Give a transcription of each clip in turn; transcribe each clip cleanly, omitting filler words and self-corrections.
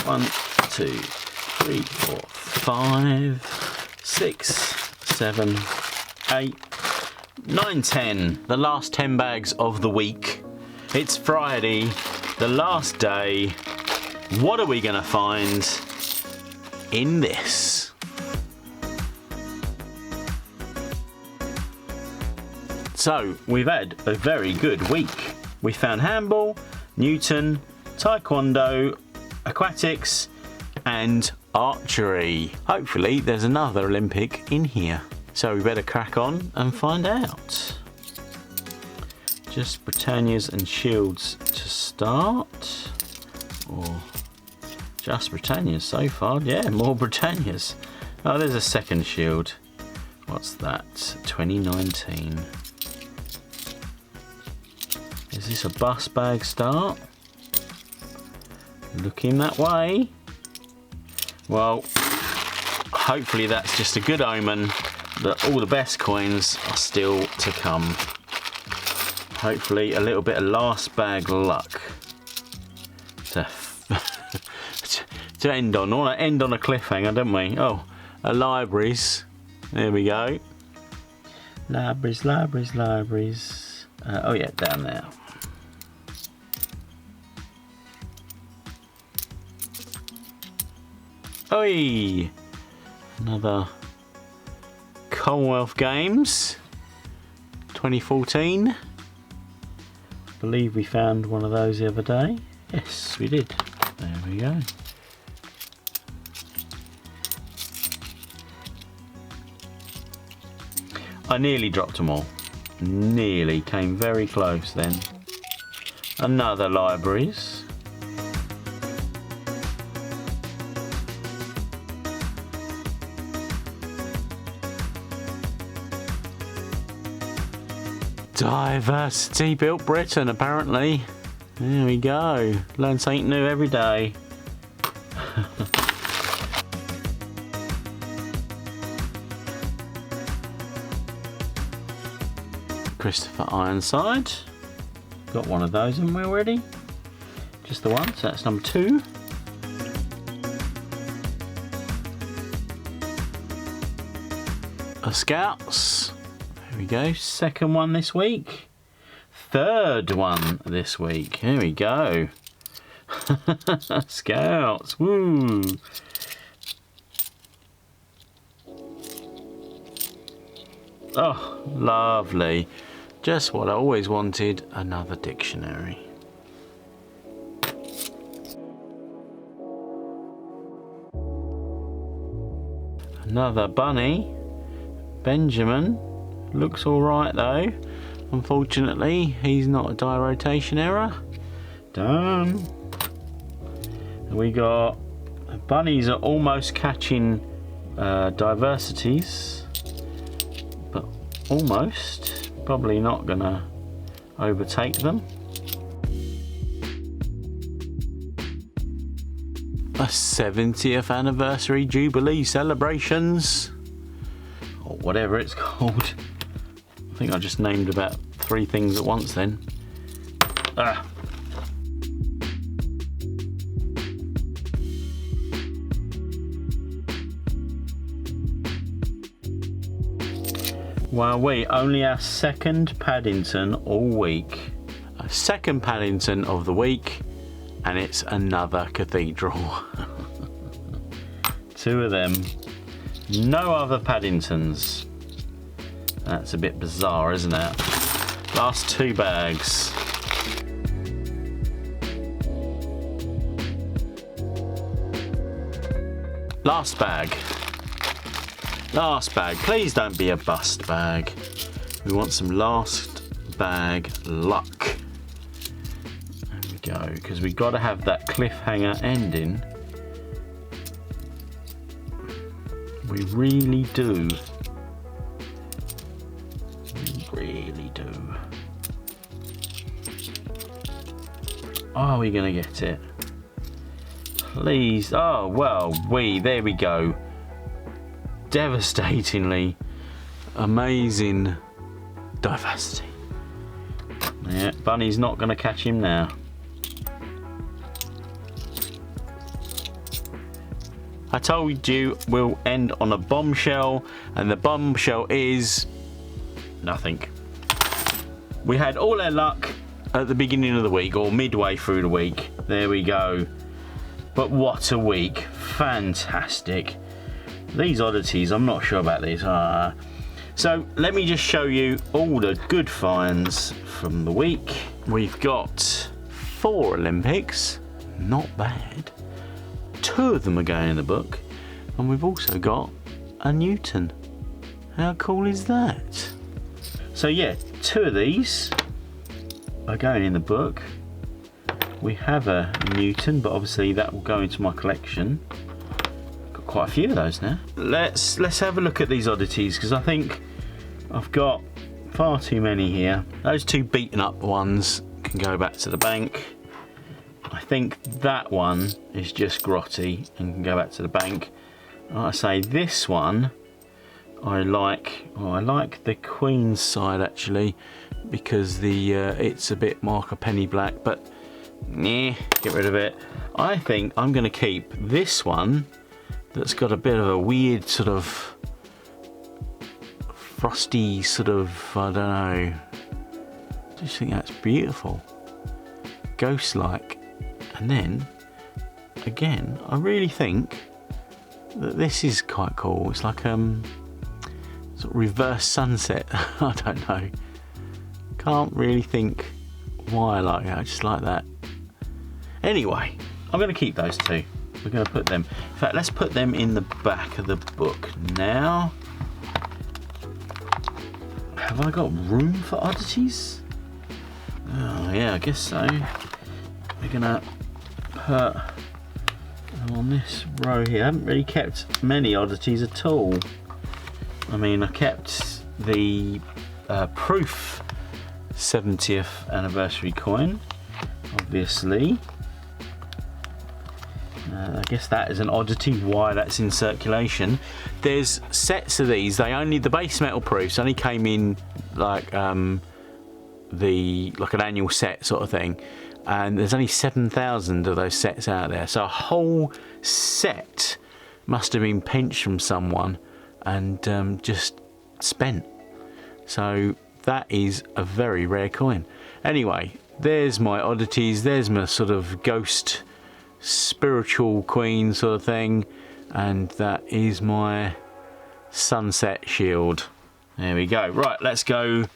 1, 2, 3, 4, 5, 6, 7, 8, 9, 10. The last 10 bags of the week. It's Friday, the last day. What are we going to find in this? So, we've had a very good week. We found handball, Newton, taekwondo, aquatics, and archery. Hopefully, there's another Olympic in here. So, we better crack on and find out. Just Britannias and shields to start. Or just Britannias so far. Yeah, more Britannias. Oh, there's a second shield. What's that? 2019. Is this a bus bag start? Looking that way. Well, hopefully that's just a good omen that all the best coins are still to come. Hopefully a little bit of last bag luck to end on. I want to end on a cliffhanger, don't we? Oh, libraries. There we go. Libraries, libraries, libraries. Oh yeah, down there. Oi! Another Commonwealth Games 2014. I believe we found one of those the other day. Yes, we did. There we go. I nearly dropped them all. Nearly, came very close then. Another libraries. Diversity built Britain, apparently. There we go. Learn something new every day. Christopher Ironside. Got one of those in we already. Just the one, so that's number 2. Scouts. There we go. Second one this week. Third one this week. Here we go. Scouts. Woo. Oh, lovely. Just what I always wanted, another dictionary. Another bunny. Benjamin. Looks alright though. Unfortunately, he's not a die rotation error. Done. We got bunnies are almost catching diversities, but almost. Probably not gonna overtake them. A 70th anniversary Jubilee celebrations, or whatever it's called. I think I just named about 3 things at once then. Well, we only our second Paddington all week. A second Paddington of the week, and it's another cathedral. 2 of them. No other Paddingtons. That's a bit bizarre, isn't it? Last 2 bags. Last bag. Last bag. Please don't be a bust bag. We want some last bag luck. There we go, because we've got to have that cliffhanger ending. We really do. Really do. Are we gonna get it? Please. Oh well, there we go. Devastatingly amazing diversity. Yeah, Bunny's not gonna catch him now. I told you we'll end on a bombshell, and the bombshell is nothing. We had all our luck at the beginning of the week, or midway through the week. There we go. But what a week. Fantastic. These oddities, I'm not sure about these. So let me just show you all the good finds from the week. We've got 4 Olympics. Not bad. 2 of them are going in the book. And we've also got a Newton. How cool is that? So yeah, 2 of these are going in the book. We have a Newton, but obviously that will go into my collection. Got quite a few of those now. Let's have a look at these oddities, because I think I've got far too many here. Those 2 beaten up ones can go back to the bank. I think that one is just grotty and can go back to the bank. Like I say, this one I like. Oh, I like the Queen's side actually, because the it's a bit marker penny black, but nah, get rid of it. I think I'm going to keep this one that's got a bit of a weird sort of frosty sort of, I don't know, I just think that's beautiful, ghost-like. And then again, I really think that this is quite cool. It's like sort of reverse sunset. I don't know, can't really think why I like it. I just like that. Anyway, I'm going to keep those 2. We're going to put them, in fact, let's put them in the back of the book now. Have I got room for oddities? Oh yeah, I guess so. We're going to put them on this row here. I haven't really kept many oddities at all. I mean, I kept the proof 70th anniversary coin, obviously. I guess that is an oddity, why that's in circulation. There's sets of these, the base metal proofs only came in like an annual set sort of thing, and there's only 7,000 of those sets out there, so a whole set must have been pinched from someone and just spent. So that is a very rare coin. Anyway, there's my oddities, there's my sort of ghost spiritual queen sort of thing, and that is my sunset shield. There we go. Right, let's go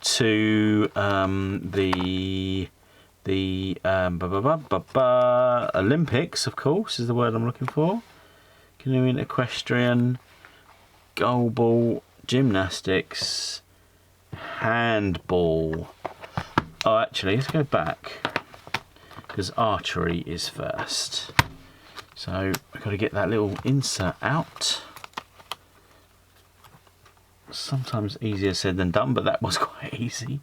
to the Olympics, of course, is the word I'm looking for. Canoeing, equestrian, goalball, gymnastics, handball. Oh, actually, let's go back, because archery is first. So I've got to get that little insert out. Sometimes easier said than done, but that was quite easy.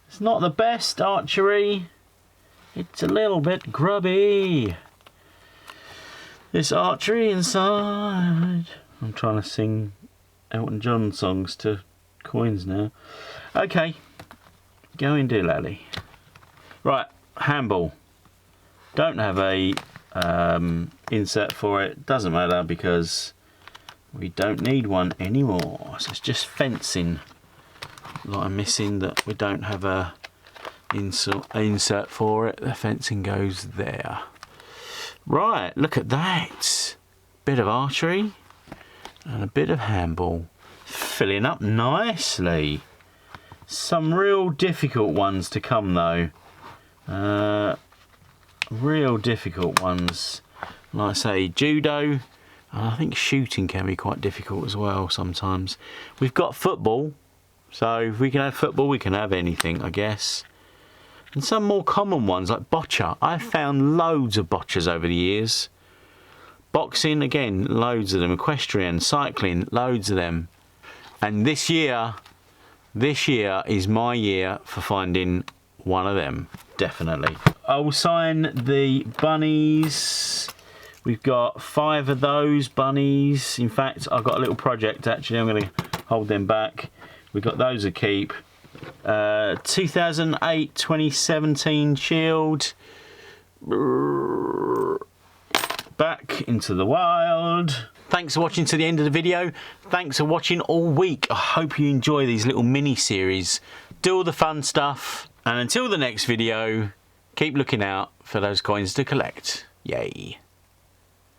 It's not the best archery. It's a little bit grubby. This archery inside. I'm trying to sing Elton John songs to coins now. Okay, go and do lally. Right, handball. Don't have a insert for it. Doesn't matter, because we don't need one anymore. So it's just fencing that I'm missing, that we don't have a insert for it. The fencing goes there. Right, look at that. Bit of archery and a bit of handball. Filling up nicely. Some real difficult ones to come though. Real difficult ones. Like I say, judo. I think shooting can be quite difficult as well sometimes. We've got football. So if we can have football, we can have anything, I guess. And some more common ones like boccia. I've found loads of boccias over the years. Boxing, again, loads of them. Equestrian, cycling, loads of them. And this year is my year for finding one of them, definitely. I will sign the bunnies. We've got 5 of those bunnies. In fact, I've got a little project actually. I'm going to hold them back. We've got those to keep. 2008-2017 Shield. back into the wild. Thanks for watching to the end of the video. Thanks for watching all week. I hope you enjoy these little mini series. Do all the fun stuff. And until the next video, keep looking out for those coins to collect. Yay.